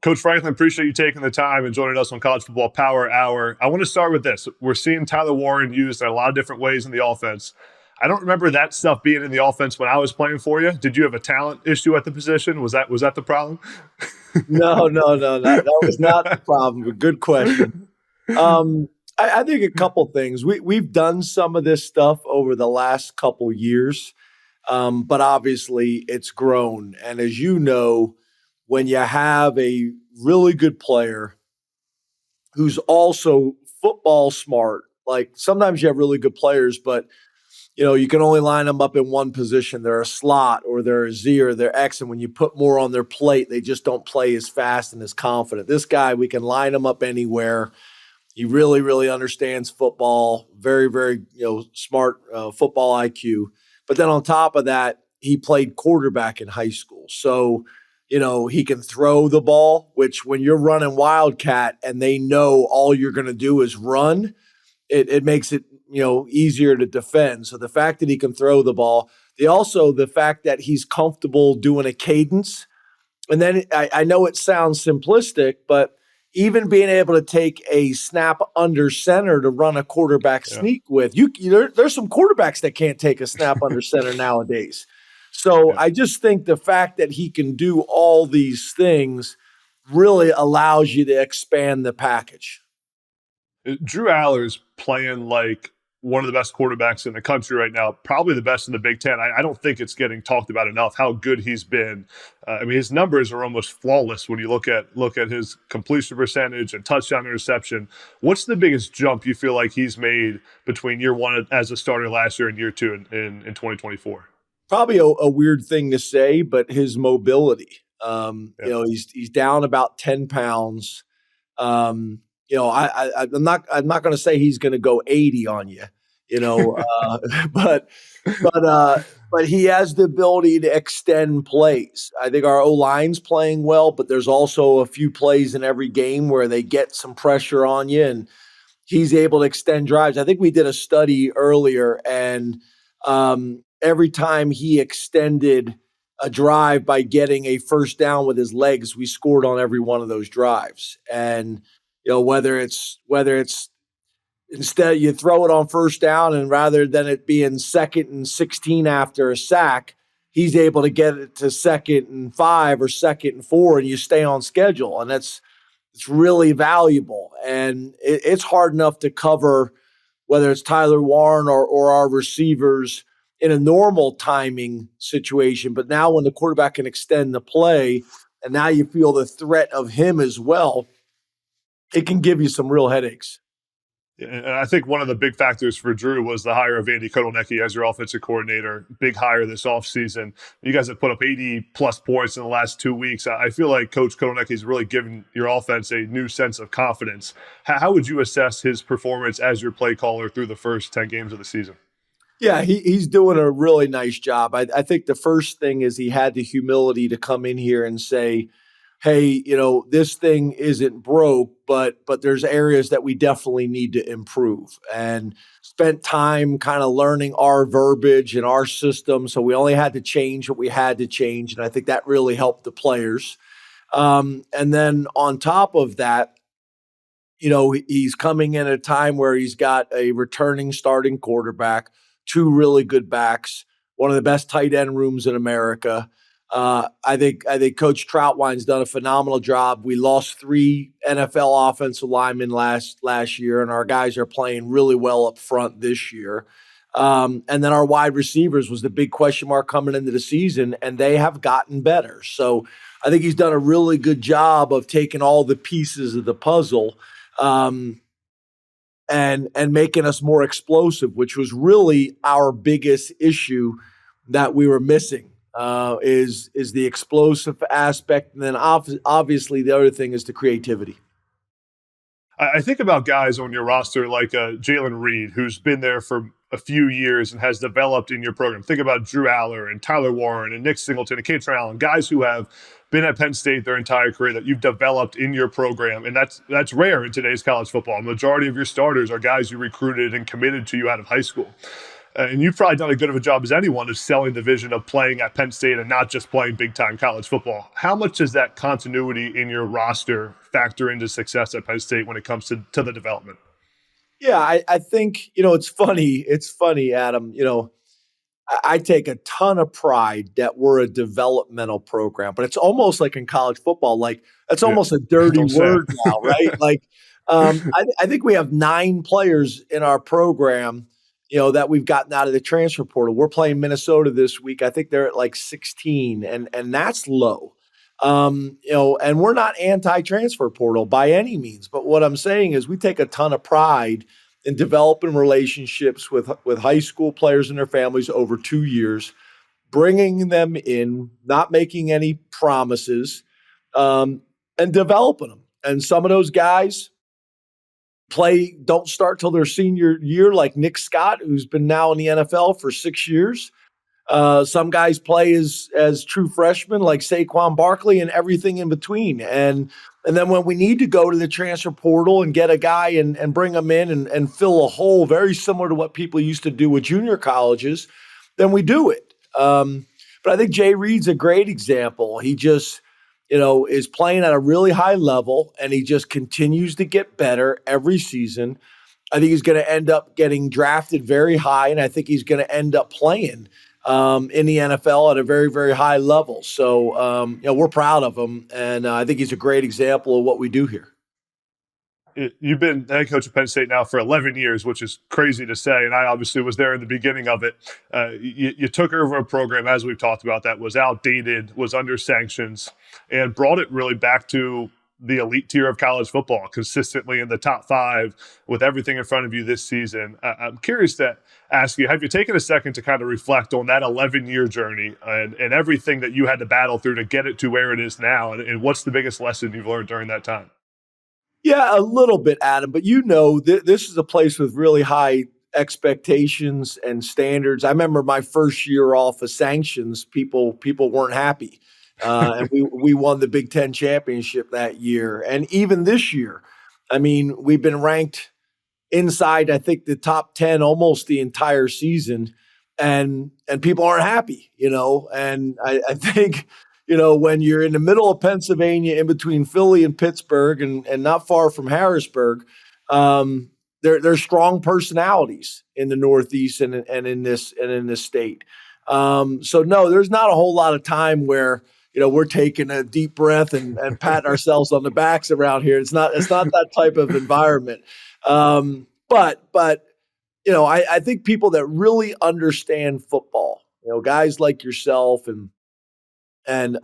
Coach Franklin, appreciate you taking the time and joining us on College Football Power Hour. I want to start with this. We're seeing Tyler Warren used in a lot of different ways in the offense. I don't remember that stuff being in the offense when I was playing for you. Did you have a talent issue at the position? Was that the problem? No. That was not the problem, but good question. I think a couple things. We've done some of this stuff over the last couple years, but obviously it's grown. And as you know, when you have a really good player who's also football smart, like sometimes you have really good players, but you can only line them up in one position. They're a slot or they're a Z or they're X. And when you put more on their plate, they just don't play as fast and as confident. This guy, we can line him up anywhere. He really, really understands football. Very, very, smart football IQ. But then on top of that, he played quarterback in high school. So, he can throw the ball, which when you're running Wildcat and they know all you're going to do is run, it makes it, easier to defend. So the fact that he can throw the ball, the fact that he's comfortable doing a cadence. And then I know it sounds simplistic, but even being able to take a snap under center to run a quarterback sneak with, there's some quarterbacks that can't take a snap under center nowadays. So I just think the fact that he can do all these things really allows you to expand the package. Drew Allar's playing like one of the best quarterbacks in the country right now, probably the best in the Big Ten. I don't think it's getting talked about enough how good he's been. His numbers are almost flawless when you look at his completion percentage and touchdown interception. What's the biggest jump you feel like he's made between year one as a starter last year and year two in 2024? Probably a weird thing to say, but his mobility. He's down about 10 pounds. I'm not going to say he's going to go 80 on you, but he has the ability to extend plays. I think our O-line's playing well, but there's also a few plays in every game where they get some pressure on you, and he's able to extend drives. I think we did a study earlier, and every time he extended a drive by getting a first down with his legs, we scored on every one of those drives. And whether it's instead you throw it on first down and rather than it being 2nd and 16 after a sack, he's able to get it to 2nd and 5 or 2nd and 4 and you stay on schedule. And it's really valuable. And it's hard enough to cover whether it's Tyler Warren or our receivers in a normal timing situation. But now when the quarterback can extend the play and now you feel the threat of him as well, it can give you some real headaches. And I think one of the big factors for Drew was the hire of Andy Kotelnicki as your offensive coordinator. Big hire this offseason. You guys have put up 80-plus points in the last 2 weeks. I feel like Coach Kotelnicki has really given your offense a new sense of confidence. How would you assess his performance as your play caller through the first 10 games of the season? Yeah, he's doing a really nice job. I think the first thing is he had the humility to come in here and say, hey, this thing isn't broke, but there's areas that we definitely need to improve, and spent time kind of learning our verbiage and our system. So we only had to change what we had to change. And I think that really helped the players. And then on top of that, he's coming in at a time where he's got a returning starting quarterback, 2 really good backs, one of the best tight end rooms in America. I think Coach Troutwine's done a phenomenal job. We lost 3 NFL offensive linemen last year, and our guys are playing really well up front this year. And then our wide receivers was the big question mark coming into the season, and they have gotten better. So I think he's done a really good job of taking all the pieces of the puzzle and making us more explosive, which was really our biggest issue that we were missing. Is the explosive aspect. And then obviously the other thing is the creativity. I think about guys on your roster like Jalen Reed, who's been there for a few years and has developed in your program. Think about Drew Allar and Tyler Warren and Nick Singleton and Katron Allen, guys who have been at Penn State their entire career that you've developed in your program. And that's rare in today's college football. A majority of your starters are guys you recruited and committed to you out of high school. and you've probably done as good of a job as anyone of selling the vision of playing at Penn State and not just playing big-time college football. How much does that continuity in your roster factor into success at Penn State when it comes to the development? Yeah, I think, it's funny. It's funny, Adam. I take a ton of pride that we're a developmental program, but it's almost like in college football, like that's Yeah. almost a dirty Don't say word it. now, right? Like, I think we have 9 players in our program, that we've gotten out of the transfer portal. We're playing Minnesota this week. I think they're at like 16, and that's low. And we're not anti-transfer portal by any means, but what I'm saying is we take a ton of pride in developing relationships with high school players and their families over 2 years, bringing them in, not making any promises, and developing them. And some of those guys don't start till their senior year, like Nick Scott, who's been now in the NFL for 6 years. Some guys play as true freshmen, like Saquon Barkley, and everything in between. And then when we need to go to the transfer portal and get a guy and bring him in and fill a hole, very similar to what people used to do with junior colleges, then we do it. But I think Jay Reed's a great example. He just, is playing at a really high level, and he just continues to get better every season. I think he's going to end up getting drafted very high, and I think he's going to end up playing in the NFL at a very, very high level. So, we're proud of him, and I think he's a great example of what we do here. You've been head coach of Penn State now for 11 years, which is crazy to say, and I obviously was there in the beginning of it. You took over a program, as we've talked about, that was outdated, was under sanctions, and brought it really back to the elite tier of college football, consistently in the top 5 with everything in front of you this season. I'm curious to ask you, have you taken a second to kind of reflect on that 11-year journey and everything that you had to battle through to get it to where it is now? And what's the biggest lesson you've learned during that time? Yeah, a little bit, Adam, but this is a place with really high expectations and standards. I remember my first year off of sanctions, people weren't happy. And we won the Big Ten championship that year. And even this year, I mean, we've been ranked inside, I think, the top 10 almost the entire season. And people aren't happy, and I think, when you're in the middle of Pennsylvania, in between Philly and Pittsburgh and not far from Harrisburg, there's strong personalities in the Northeast and in this state. So no, there's not a whole lot of time where, we're taking a deep breath and patting ourselves on the backs around here. It's not that type of environment. But I think people that really understand football, guys like yourself and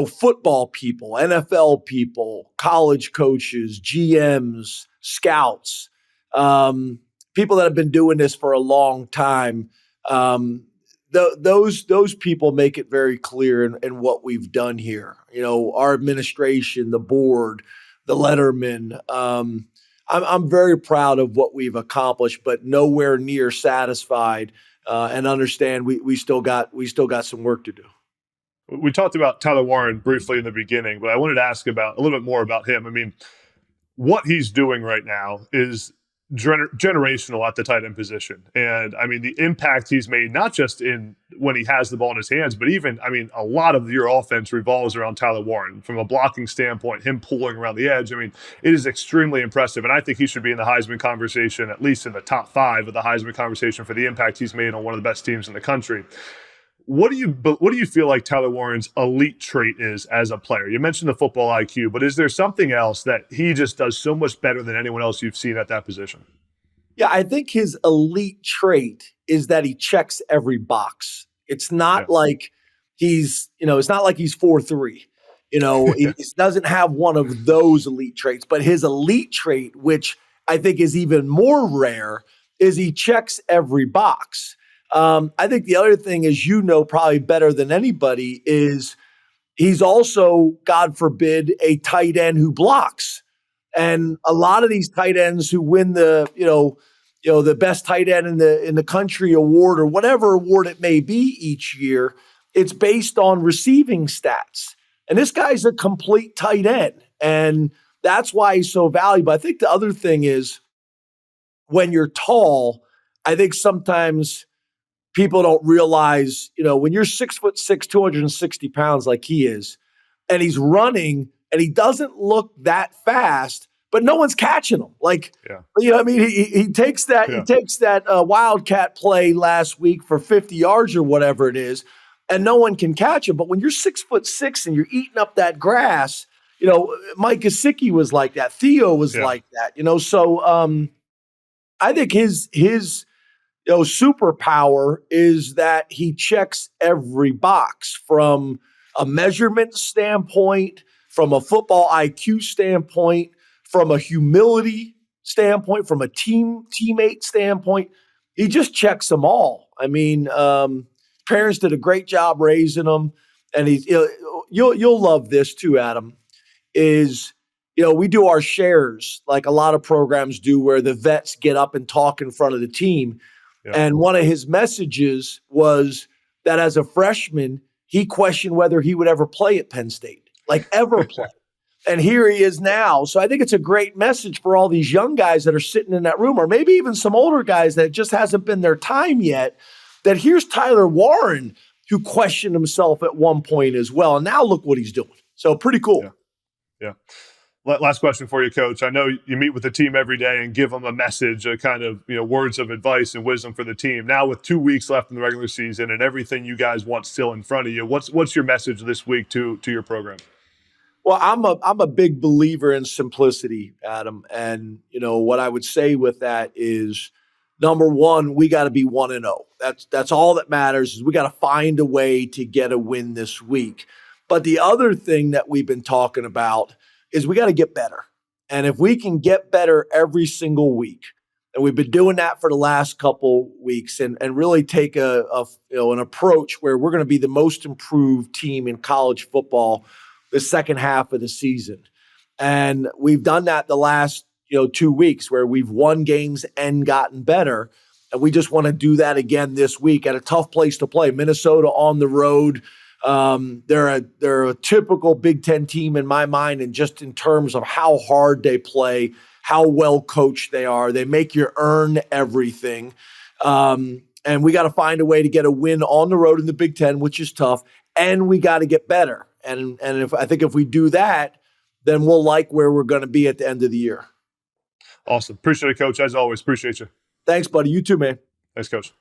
football people, NFL people, college coaches, GMs, scouts, people that have been doing this for a long time. Those people make it very clear in what we've done here. Our administration, the board, the letterman. I'm very proud of what we've accomplished, but nowhere near satisfied. And understand we still got some work to do. We talked about Tyler Warren briefly in the beginning, but I wanted to ask about a little bit more about him. I mean, what he's doing right now is generational at the tight end position. And I mean, the impact he's made, not just in when he has the ball in his hands, but even, I mean, a lot of your offense revolves around Tyler Warren from a blocking standpoint, him pulling around the edge. I mean, it is extremely impressive. And I think he should be in the Heisman conversation, at least in the top 5 of the Heisman conversation, for the impact he's made on one of the best teams in the country. What do you feel like Tyler Warren's elite trait is as a player? You mentioned the football IQ, but is there something else that he just does so much better than anyone else you've seen at that position? Yeah, I think his elite trait is that he checks every box. It's not like it's not like he's 4'3". He doesn't have one of those elite traits, but his elite trait, which I think is even more rare, is he checks every box. I think the other thing is, probably better than anybody, is he's also, God forbid, a tight end who blocks. And a lot of these tight ends who win the best tight end in the country award, or whatever award it may be each year, it's based on receiving stats. And this guy's a complete tight end. And that's why he's so valuable. I think the other thing is, when you're tall, I think sometimes people don't realize, when you're 6'6", 260 pounds like he is, and he's running and he doesn't look that fast, but no one's catching him. He takes that wildcat play last week for 50 yards or whatever it is, and no one can catch him. But when you're 6'6" and you're eating up that grass, Mike Gesicki was like that. Theo was like that. So I think his superpower is that he checks every box from a measurement standpoint, from a football IQ standpoint, from a humility standpoint, from a teammate standpoint. He just checks them all. I mean, parents did a great job raising him, and you'll love this too, Adam. We do our shares like a lot of programs do, where the vets get up and talk in front of the team. Yeah. And one of his messages was that as a freshman, he questioned whether he would ever play at Penn State, like ever play. And here he is now. So I think it's a great message for all these young guys that are sitting in that room, or maybe even some older guys that just hasn't been their time yet, that here's Tyler Warren, who questioned himself at one point as well. And now look what he's doing. So pretty cool. Yeah. Last question for you, Coach. I know you meet with the team every day and give them a message, a kind of words of advice and wisdom for the team. Now, with 2 weeks left in the regular season and everything you guys want still in front of you, what's your message this week to your program? Well, I'm a big believer in simplicity, Adam, and what I would say with that is, number one, we got to be 1-0. That's all that matters. Is we got to find a way to get a win this week. But the other thing that we've been talking about is we got to get better. And if we can get better every single week, and we've been doing that for the last couple weeks, and really take an approach where we're going to be the most improved team in college football the second half of the season. And we've done that the last 2 weeks, where we've won games and gotten better. And we just want to do that again this week at a tough place to play. Minnesota on the road. They're a typical Big Ten team in my mind, and just in terms of how hard they play, how well coached they are. They make you earn everything. And we got to find a way to get a win on the road in the Big Ten, which is tough. And we got to get better. And if we do that, then we'll like where we're going to be at the end of the year. Awesome. Appreciate it, Coach. As always, appreciate you. Thanks, buddy. You too, man. Thanks, Coach.